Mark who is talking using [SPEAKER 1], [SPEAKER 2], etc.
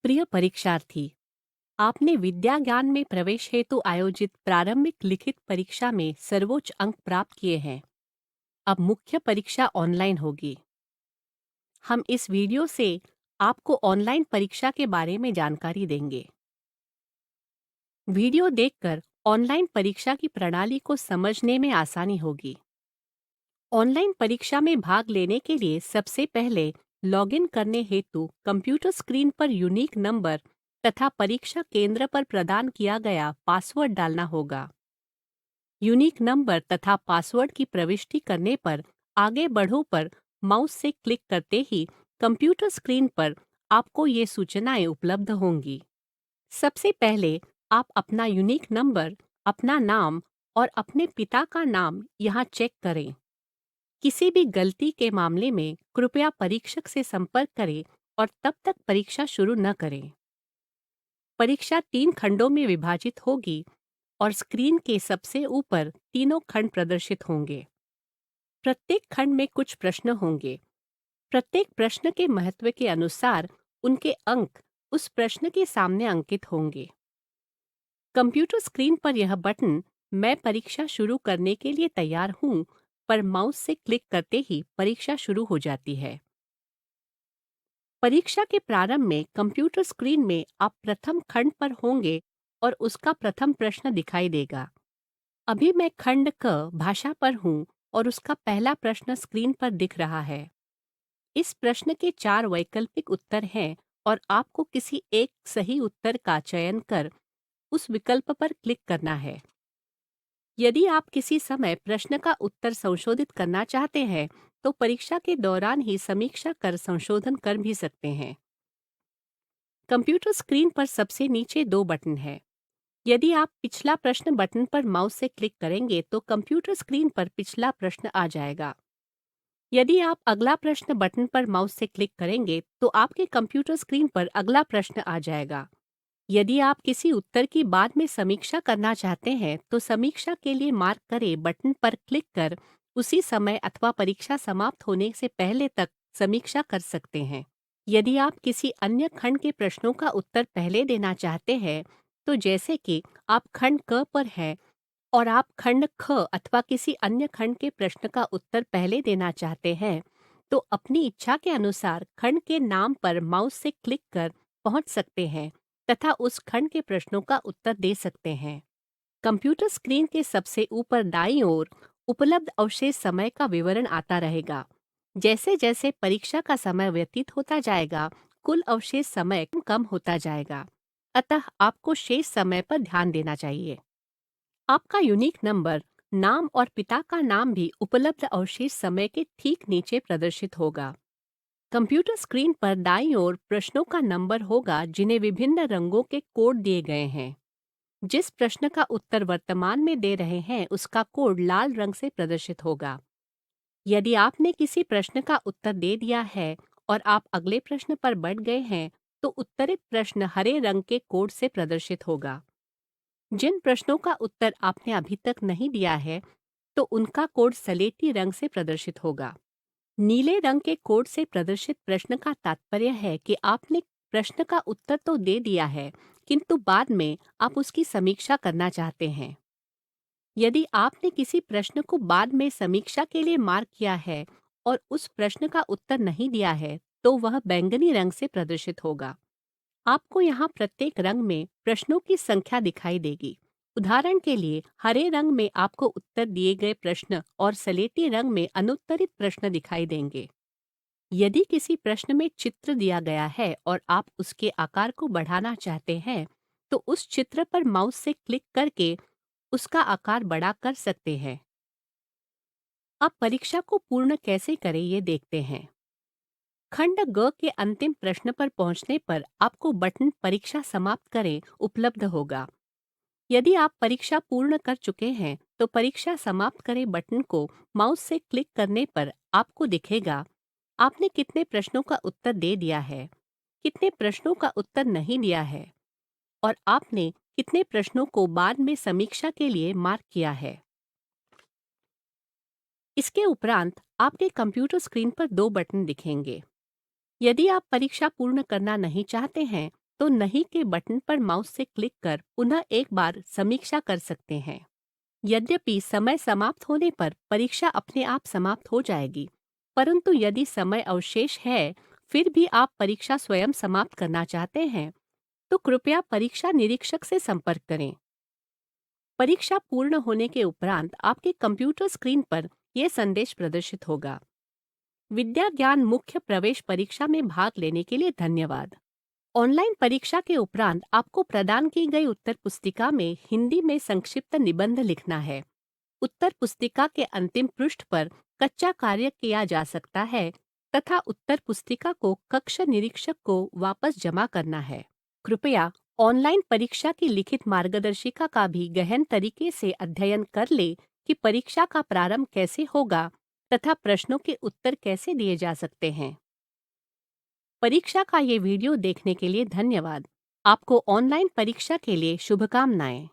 [SPEAKER 1] प्रिय परीक्षार्थी, आपने विद्या ज्ञान में प्रवेश हेतु आयोजित प्रारंभिक लिखित परीक्षा में सर्वोच्च अंक प्राप्त किए हैं। अब मुख्य परीक्षा ऑनलाइन होगी। हम इस वीडियो से आपको ऑनलाइन परीक्षा के बारे में जानकारी देंगे। वीडियो देखकर ऑनलाइन परीक्षा की प्रणाली को समझने में आसानी होगी। ऑनलाइन परीक्षा में भाग लेने के लिए सबसे पहले लॉगिन करने हेतु कंप्यूटर स्क्रीन पर यूनिक नंबर तथा परीक्षा केंद्र पर प्रदान किया गया पासवर्ड डालना होगा। यूनिक नंबर तथा पासवर्ड की प्रविष्टि करने पर आगे बढ़ो पर माउस से क्लिक करते ही कंप्यूटर स्क्रीन पर आपको ये सूचनाएं उपलब्ध होंगी। सबसे पहले आप अपना यूनिक नंबर, अपना नाम और अपने पिता का नाम यहाँ चेक करें। किसी भी गलती के मामले में कृपया परीक्षक से संपर्क करें और तब तक परीक्षा शुरू न करें। परीक्षा 3 खंडों में विभाजित होगी और स्क्रीन के सबसे ऊपर तीनों खंड प्रदर्शित होंगे। प्रत्येक खंड में कुछ प्रश्न होंगे। प्रत्येक प्रश्न के महत्व के अनुसार उनके अंक उस प्रश्न के सामने अंकित होंगे। कंप्यूटर स्क्रीन पर यह बटन मैं परीक्षा शुरू करने के लिए तैयार हूँ पर माउस से क्लिक करते ही परीक्षा शुरू हो जाती है। परीक्षा के प्रारंभ में कंप्यूटर स्क्रीन में आप प्रथम खंड पर होंगे और उसका प्रथम प्रश्न दिखाई देगा। अभी मैं खंड क भाषा पर हूँ और उसका पहला प्रश्न स्क्रीन पर दिख रहा है। इस प्रश्न के 4 वैकल्पिक उत्तर हैं और आपको किसी एक सही उत्तर का चयन कर उस विकल्प पर क्लिक करना है। यदि आप किसी समय प्रश्न का उत्तर संशोधित करना चाहते हैं तो परीक्षा के दौरान ही समीक्षा कर संशोधन कर भी सकते हैं। कंप्यूटर स्क्रीन पर सबसे नीचे 2 बटन हैं। यदि आप पिछला प्रश्न बटन पर माउस से क्लिक करेंगे तो कंप्यूटर स्क्रीन पर पिछला प्रश्न आ जाएगा। यदि आप अगला प्रश्न बटन पर माउस से क्लिक करेंगे तो आपके कंप्यूटर स्क्रीन पर अगला प्रश्न आ जाएगा। यदि आप किसी उत्तर की बाद में समीक्षा करना चाहते हैं तो समीक्षा के लिए मार्क करें बटन पर क्लिक कर उसी समय अथवा परीक्षा समाप्त होने से पहले तक समीक्षा कर सकते हैं। यदि आप किसी अन्य खंड के प्रश्नों का उत्तर पहले देना चाहते हैं तो जैसे कि आप खंड क पर हैं और आप खंड ख अथवा किसी अन्य खंड के प्रश्न का उत्तर पहले देना चाहते हैं तो अपनी इच्छा के अनुसार खंड के नाम पर माउस से क्लिक कर पहुंच सकते हैं तथा उस खंड के प्रश्नों का उत्तर दे सकते हैं। कंप्यूटर स्क्रीन के सबसे ऊपर दाईं ओर उपलब्ध अवशेष समय का विवरण आता रहेगा। जैसे जैसे परीक्षा का समय व्यतीत होता जाएगा, कुल अवशेष समय कम कम होता जाएगा। अतः आपको शेष समय पर ध्यान देना चाहिए। आपका यूनिक नंबर, नाम और पिता का नाम भी उपलब्ध अवशेष समय के ठीक नीचे प्रदर्शित होगा। कंप्यूटर स्क्रीन पर दाईं ओर प्रश्नों का नंबर होगा जिन्हें विभिन्न रंगों के कोड दिए गए हैं। जिस प्रश्न का उत्तर वर्तमान में दे रहे हैं उसका कोड लाल रंग से प्रदर्शित होगा। यदि आपने किसी प्रश्न का उत्तर दे दिया है और आप अगले प्रश्न पर बढ़ गए हैं तो उत्तरित प्रश्न हरे रंग के कोड से प्रदर्शित होगा। जिन प्रश्नों का उत्तर आपने अभी तक नहीं दिया है तो उनका कोड सलेटी रंग से प्रदर्शित होगा। नीले रंग के कोड से प्रदर्शित प्रश्न का तात्पर्य है कि आपने प्रश्न का उत्तर तो दे दिया है किंतु बाद में आप उसकी समीक्षा करना चाहते हैं। यदि आपने किसी प्रश्न को बाद में समीक्षा के लिए मार्क किया है और उस प्रश्न का उत्तर नहीं दिया है तो वह बैंगनी रंग से प्रदर्शित होगा। आपको यहाँ प्रत्येक रंग में प्रश्नों की संख्या दिखाई देगी। उदाहरण के लिए हरे रंग में आपको उत्तर दिए गए प्रश्न और सलेटी रंग में अनुत्तरित प्रश्न दिखाई देंगे। यदि किसी प्रश्न में चित्र दिया गया है और आप उसके आकार को बढ़ाना चाहते हैं तो उस चित्र पर माउस से क्लिक करके उसका आकार बड़ा कर सकते हैं। अब परीक्षा को पूर्ण कैसे करें ये देखते हैं। खंड ग के अंतिम प्रश्न पर पहुंचने पर आपको बटन परीक्षा समाप्त करें उपलब्ध होगा। यदि आप परीक्षा पूर्ण कर चुके हैं तो परीक्षा समाप्त करें बटन को माउस से क्लिक करने पर आपको दिखेगा आपने कितने प्रश्नों का उत्तर दे दिया है, कितने प्रश्नों का उत्तर नहीं दिया है और आपने कितने प्रश्नों को बाद में समीक्षा के लिए मार्क किया है। इसके उपरांत आपके कंप्यूटर स्क्रीन पर 2 बटन दिखेंगे। यदि आप परीक्षा पूर्ण करना नहीं चाहते हैं तो नहीं के बटन पर माउस से क्लिक कर पुनः एक बार समीक्षा कर सकते हैं। यद्यपि समय समाप्त होने पर परीक्षा अपने आप समाप्त हो जाएगी, परंतु यदि समय अवशेष है, फिर भी आप परीक्षा स्वयं समाप्त करना चाहते हैं, तो कृपया परीक्षा निरीक्षक से संपर्क करें। परीक्षा पूर्ण होने के उपरांत आपके कंप्यूटर स्क्रीन पर यह संदेश प्रदर्शित होगा: विद्या ज्ञान मुख्य प्रवेश परीक्षा में भाग लेने के लिए धन्यवाद। ऑनलाइन परीक्षा के उपरांत आपको प्रदान की गई उत्तर पुस्तिका में हिंदी में संक्षिप्त निबंध लिखना है। उत्तर पुस्तिका के अंतिम पृष्ठ पर कच्चा कार्य किया जा सकता है तथा उत्तर पुस्तिका को कक्ष निरीक्षक को वापस जमा करना है। कृपया ऑनलाइन परीक्षा की लिखित मार्गदर्शिका का भी गहन तरीके से अध्ययन कर ले कि परीक्षा का प्रारंभ कैसे होगा तथा प्रश्नों के उत्तर कैसे दिए जा सकते हैं। परीक्षा का ये वीडियो देखने के लिए धन्यवाद। आपको ऑनलाइन परीक्षा के लिए शुभकामनाएं।